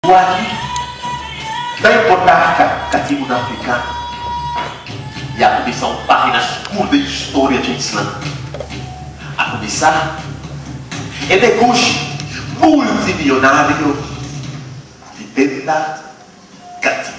Não importa cativo africano. E a comissão páginas curtas de história de Islã. A comissão é negócio multimilionário de venda cativo.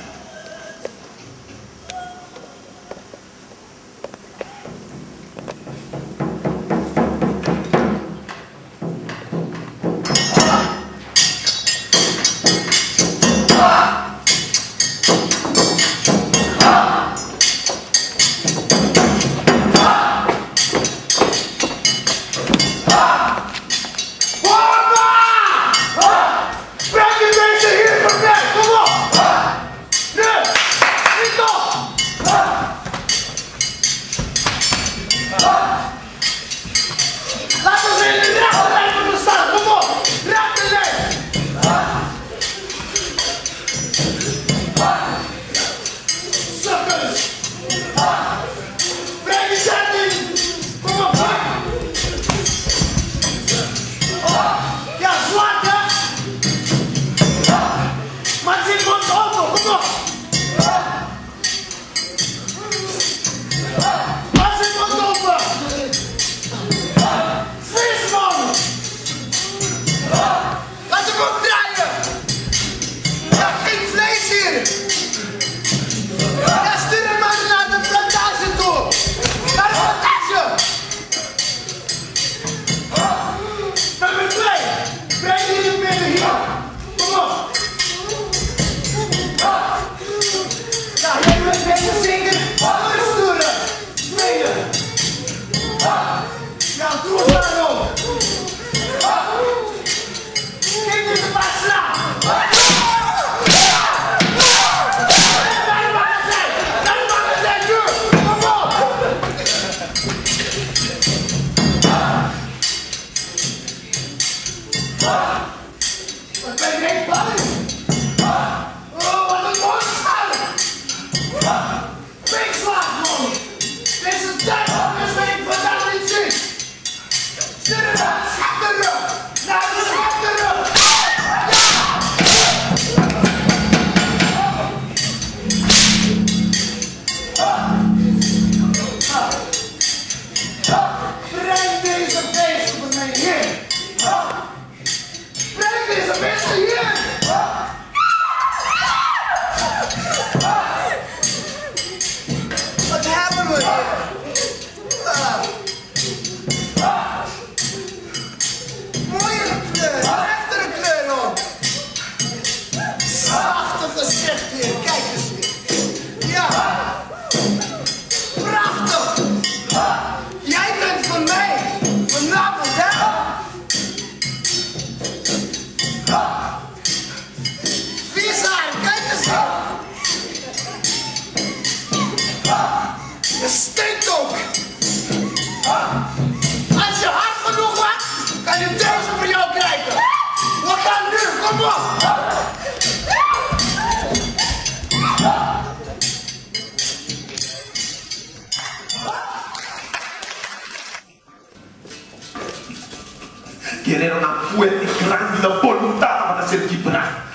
Era una fuerte grande la voluntad para ser quebrada.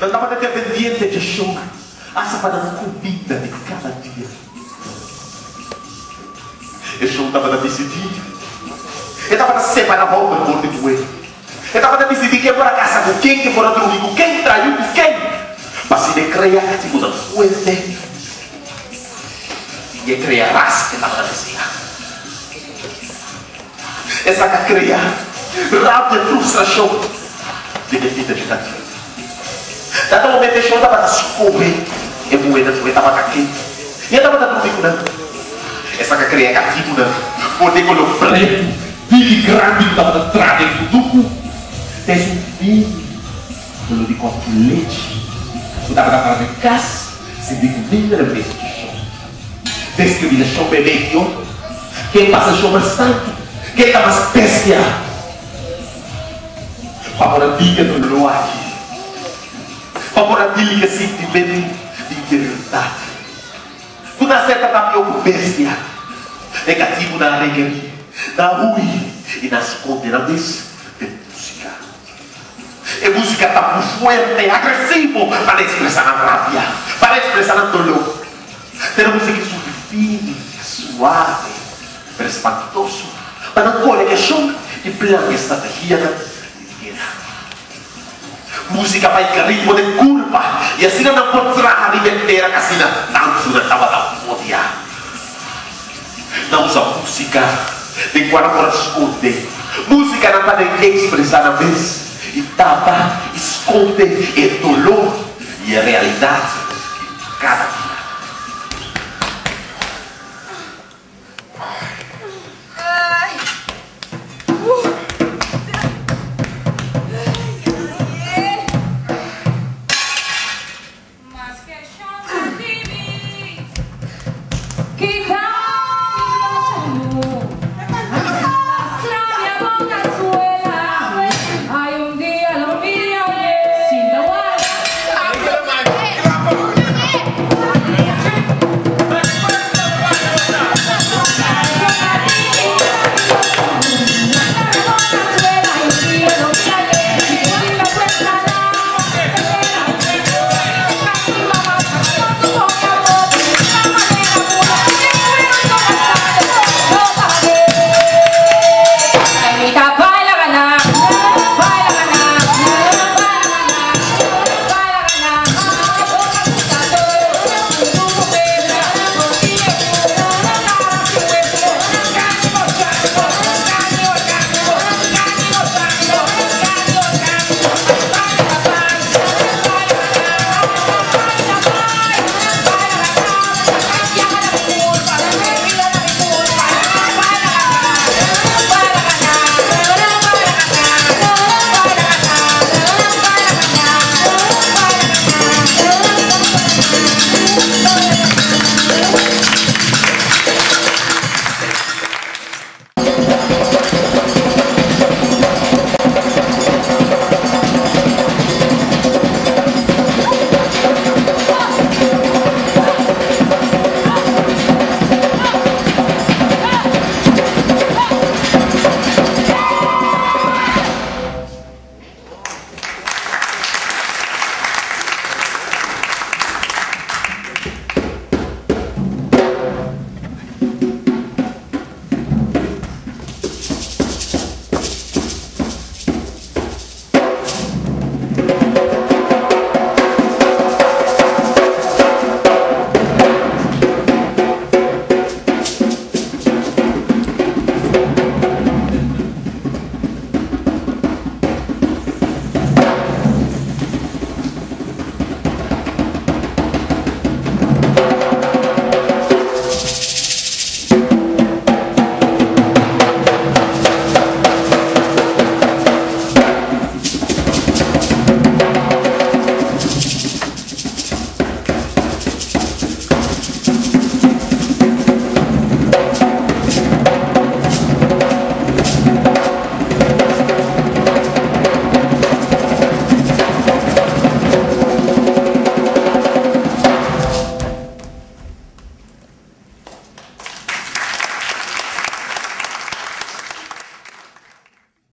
Não estava dependente de chuva, essa para a comida de cada dia. E chuva estava decidido. Ele estava separar a roupa por dentro dele. Ele estava decidido quem fora casa com quem fora dormir com quem, traiu com quem. Mas se ele criar a segunda fuerte, e ele criar a raça que estava deseando. Essa que cria rápida frustração de vida de cada dia. Dado momento ele estava se correr, e moeda estava aqui. E ele estava dormindo não. Essa que cria cativo não. Porque quando o preto, big grande estava atrás do duco, tem um vinho, quando de copo de leite, estava para de casa, se de comida era mesmo de chão. Descrevia chão bebê quem passa chão bastante. Que está mais bestia para a dica do luar para a dica que se tiver de integridade toda certa da minha bestia negativo na alegria na ruim e nas condenações de música É música tá fuerte, agressivo, para expressar a rabia, para expressar a dolor. Tem música que é fina, suave, mas espantoso, para não colher que chão e plano estratégia da guerra. Música para ir ritmo de curva, e assim não pode trazer a ribeteira, que assim não estava da odia. Não usa música de quando for esconde. Música não pode expressar a vez. E tapa, esconde, é dolor e a realidade.